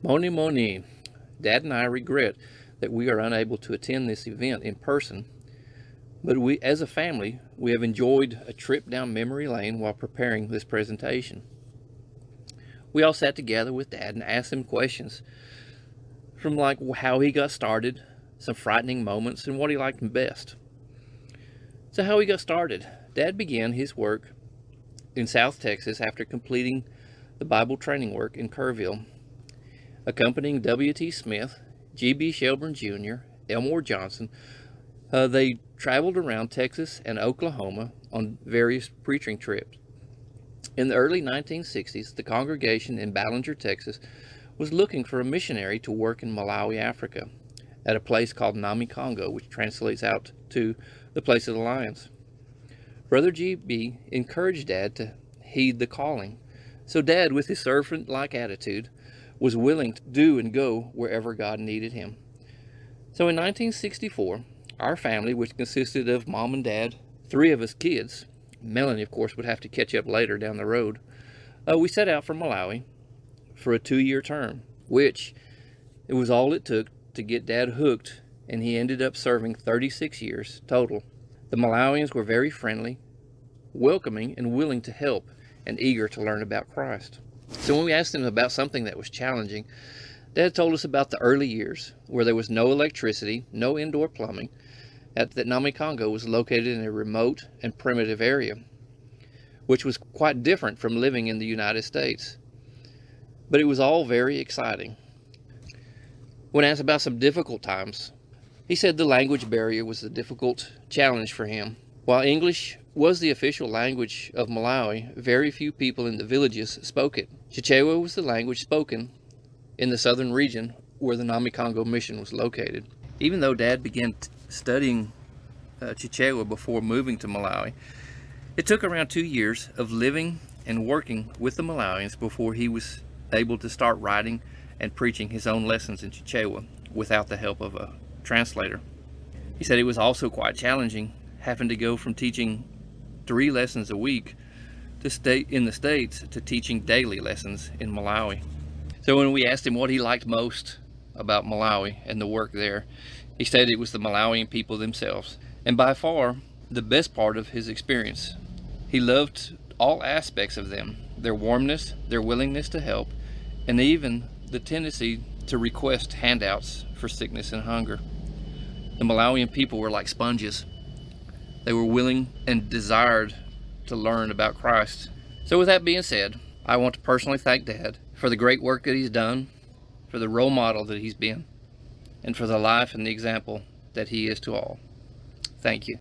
Moni Moni, Dad and I regret that we are unable to attend this event in person, but we, as a family, we have enjoyed a trip down memory lane while preparing this presentation. We all sat together with Dad and asked him questions from like how he got started, some frightening moments, and what he liked best. So how he got started. Dad began his work in South Texas after completing the Bible training work in Kerrville, accompanying W.T. Smith, G.B. Shelburne Jr., Elmore Johnson. They traveled around Texas and Oklahoma on various preaching trips. In the early 1960s, the congregation in Ballinger, Texas, was looking for a missionary to work in Malawi, Africa, at a place called Namicongo, which translates out to the place of the lions. Brother G.B. encouraged Dad to heed the calling, so Dad, with his servant-like attitude, was willing to do and go wherever God needed him. So in 1964, our family, which consisted of Mom and Dad, 3 of us kids, Melanie, of course, would have to catch up later down the road, we set out for Malawi for a 2-year term, which it was all it took to get Dad hooked, and he ended up serving 36 years total. The Malawians were very friendly, welcoming, and willing to help, and eager to learn about Christ. So when we asked him about something that was challenging, Dad told us about the early years where there was no electricity, no indoor plumbing, that Namicongo was located in a remote and primitive area, which was quite different from living in the United States. But it was all very exciting. When asked about some difficult times, he said the language barrier was a difficult challenge for him. While English was the official language of Malawi, very few people in the villages spoke it. Chichewa was the language spoken in the southern region where the Namicongo mission was located. Even though Dad began studying Chichewa before moving to Malawi, it took around 2 years of living and working with the Malawians before he was able to start writing and preaching his own lessons in Chichewa without the help of a translator. He said it was also quite challenging having to go from teaching 3 lessons a week to stay in the States to teaching daily lessons in Malawi. So when we asked him what he liked most about Malawi and the work there, he said it was the Malawian people themselves, and by far the best part of his experience. He loved all aspects of them, their warmness, their willingness to help, and even the tendency to request handouts for sickness and hunger. The Malawian people were like sponges. They were willing and desired to learn about Christ. So with that being said, I want to personally thank Dad for the great work that he's done, for the role model that he's been, and for the life and the example that he is to all. Thank you.